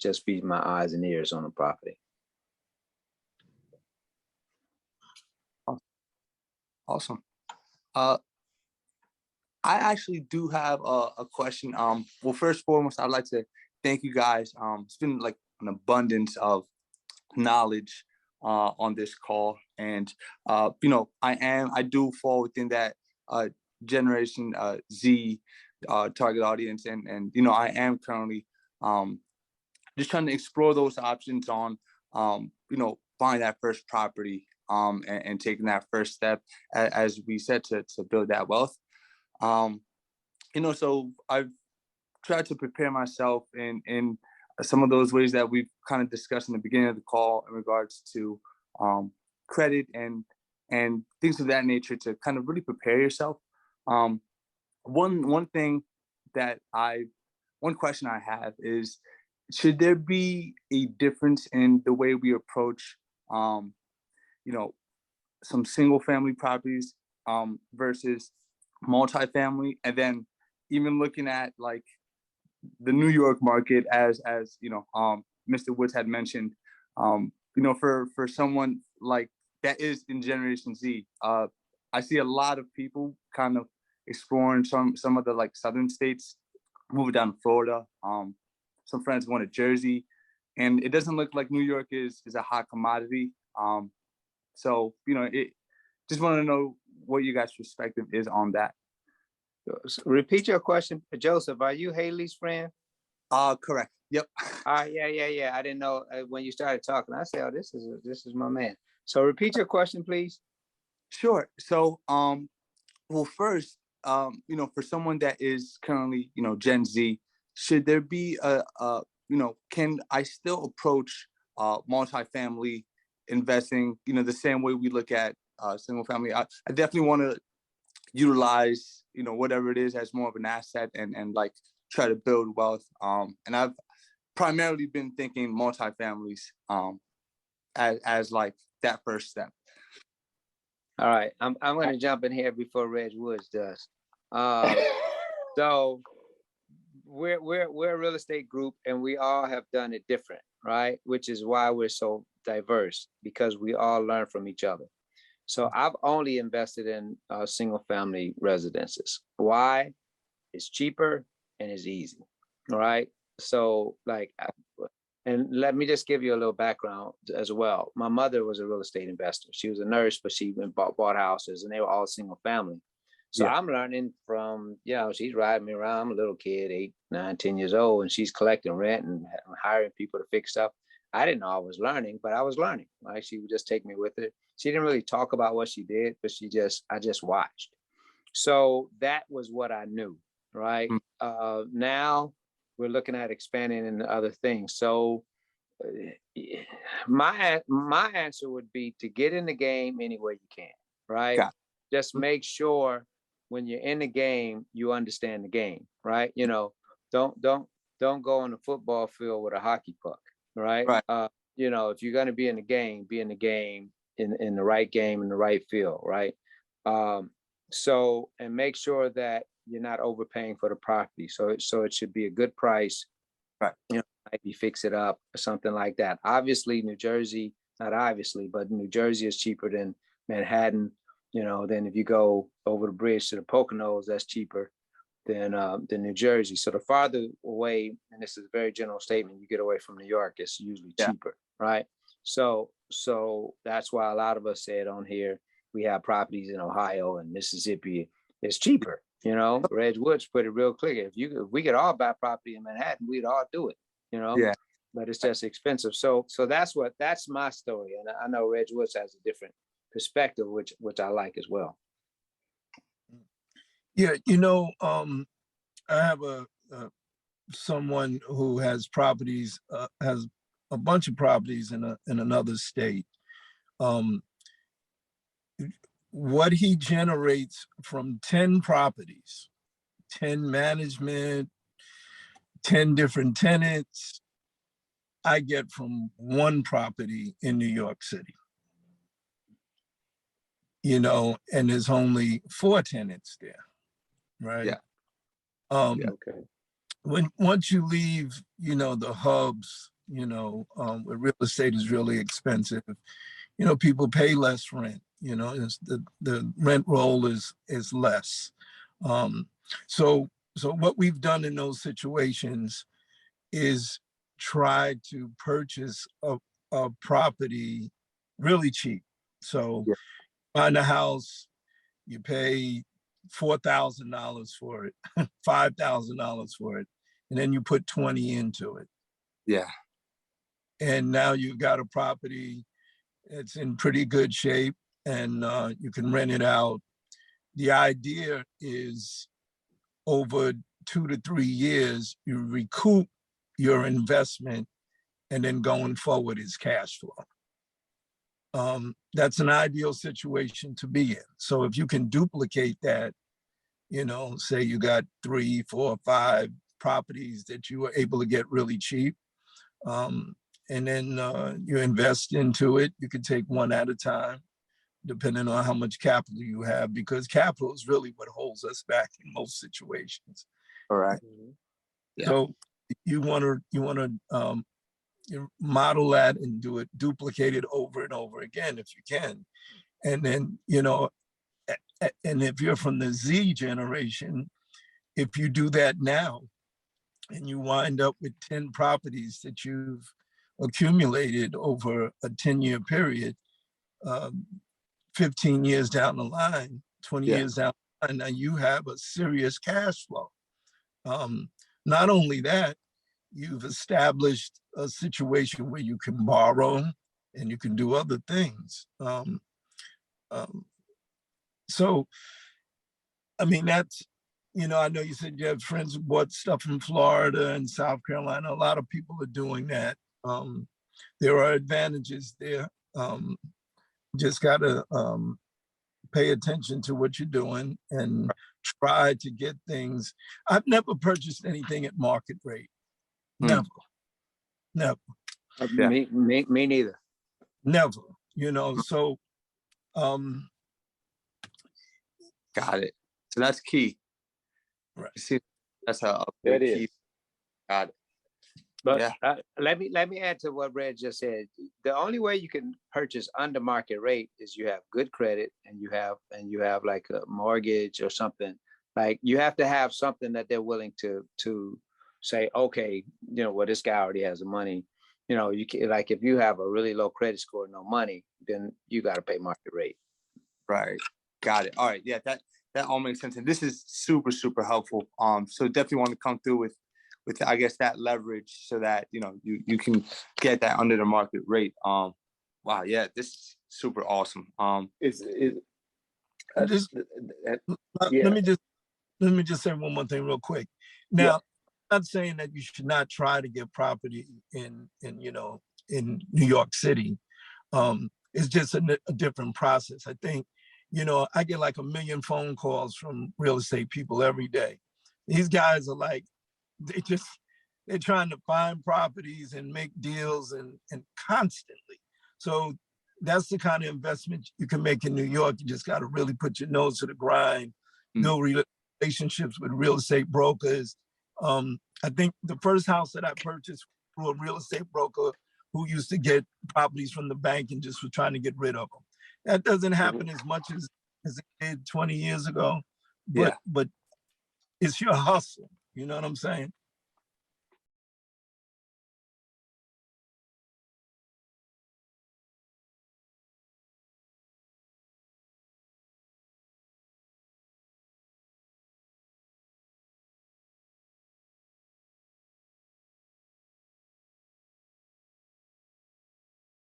just be my eyes and ears on the property. Awesome. I actually do have a question. Well, first and foremost, I'd like to thank you guys. It's been like an abundance of knowledge on this call, and you know, I do fall within that Generation Z target audience, and you know, I am currently just trying to explore those options on you know, buying that first property and taking that first step, as we said, to build that wealth. You know, so I've tried to prepare myself in some of those ways that we've kind of discussed in the beginning of the call in regards to credit and things of that nature, to kind of really prepare yourself. One thing that one question I have is, should there be a difference in the way we approach, you know, some single family properties versus multifamily, and then even looking at like the New York market, as you know, Mr. Woods had mentioned, you know, for someone like that is in Generation Z, I see a lot of people kind of exploring some of the like southern states, moving down to Florida. Some friends going to Jersey, and it doesn't look like New York is a hot commodity. So you know, just want to know what you guys' perspective is on that. So repeat your question, Joseph. Are you Haley's friend? Correct. Yep. Yeah. I didn't know when you started talking. I said, "Oh, this is my man." So repeat your question, please. Sure. So, well, first, you know, for someone that is currently, you know, Gen Z, should there be you know, can I still approach multifamily investing, you know, the same way we look at single family? I definitely want to utilize, you know, whatever it is as more of an asset and like try to build wealth. And I've primarily been thinking multifamilies as like that first step. All right, I'm going to jump in here before Reg Woods does. So we're a real estate group, and we all have done it different, right? Which is why we're so diverse, because we all learn from each other. So I've only invested in single family residences. Why? It's cheaper and it's easy. All right. So like, and let me just give you a little background as well. My mother was a real estate investor. She was a nurse, but she went bought houses, and they were all single family. So yeah. I'm learning from, you know, she's riding me around. I'm a little kid, 8, 9, 10 years old, and she's collecting rent and hiring people to fix stuff. I didn't know I was learning, but I was learning. Right? She would just take me with her. She didn't really talk about what she did, but I just watched. So that was what I knew, right? Now we're looking at expanding into other things. So my answer would be to get in the game any way you can, right? Just make sure when you're in the game, you understand the game, right? You know, don't go on the football field with a hockey puck, right? You know, if you're going to be in the game, be in the game, in the right game, in the right field, right? So, and make sure that you're not overpaying for the property. So it should be a good price, right? You know, maybe fix it up or something like that. Obviously, New Jersey, not obviously, but New Jersey is cheaper than Manhattan. You know, then if you go over the bridge to the Poconos, that's cheaper than New Jersey. So the farther away, and this is a very general statement, you get away from New York, it's usually cheaper, right? So that's why a lot of us said on here, we have properties in Ohio and Mississippi. It's cheaper. You know, Reg Woods put it real clear. If we could all buy property in Manhattan, we'd all do it. You know, but it's just expensive. So that's my story, and I know Reg Woods has a different perspective, which I like as well. Yeah, you know, I have someone who has properties, has a bunch of properties in another state. What he generates from 10 properties, 10 management, 10 different tenants, I get from one property in New York City. You know, and there's only 4 tenants there, right? Yeah. Okay. once you leave, you know, the hubs, you know, where real estate is really expensive, you know, people pay less rent, you know, the rent roll is less. Um, so what we've done in those situations is try to purchase a property really cheap. So Yeah. find a house, you pay $4,000 for it, $5,000 for it, and then you put 20 into it. Yeah. And now you've got a property, it's in pretty good shape, and you can rent it out. The idea is over 2 to 3 years, you recoup your investment, and then going forward is cash flow. That's an ideal situation to be in. So if you can duplicate that, you know, say you got 3, 4, 5 properties that you were able to get really cheap, and then you invest into it, you can take one at a time, depending on how much capital you have, because capital is really what holds us back in most situations. All right. Yeah. So you want to you model that and do it, duplicate it over and over again if you can. And then, you know, and if you're from the Z generation, if you do that now and you wind up with 10 properties that you've accumulated over a 10-year period, 15 years down the line, 20 years down the line, now you have a serious cash flow. Not only that, you've established a situation where you can borrow and you can do other things. So, I mean, that's, you know, I know you said you have friends who bought stuff from Florida and South Carolina. A lot of people are doing that. There are advantages there. Just got to pay attention to what you're doing and try to get things. I've never purchased anything at market rate. Never. Yeah. Me neither. Never, you know, so got it. So that's key. Right. See, that's a that key. Is. Got it. But yeah. Let me add to what Red just said. The only way you can purchase under market rate is you have good credit and you have like a mortgage or something. Like you have to have something that they're willing to say, okay, you know, well, this guy already has the money. You know, you can, like if you have a really low credit score, no money, then you got to pay market rate. Right. Got it. All right. Yeah, that all makes sense. And this is super, super helpful. So definitely want to come through with I guess that leverage so that, you know, you can get that under the market rate. Wow. Yeah, this is super awesome. Let me just say one more thing real quick. Now, I'm not saying that you should not try to get property in you know, in New York City. It's just a different process. I think, you know, I get like 1 million phone calls from real estate people every day. These guys are like, they're trying to find properties and make deals and constantly. So that's the kind of investment you can make in New York. You just got to really put your nose to the grind, build relationships with real estate brokers. I think the first house that I purchased through a real estate broker who used to get properties from the bank and just was trying to get rid of them. That doesn't happen as much as it did 20 years ago, but it's your hustle. You know what I'm saying?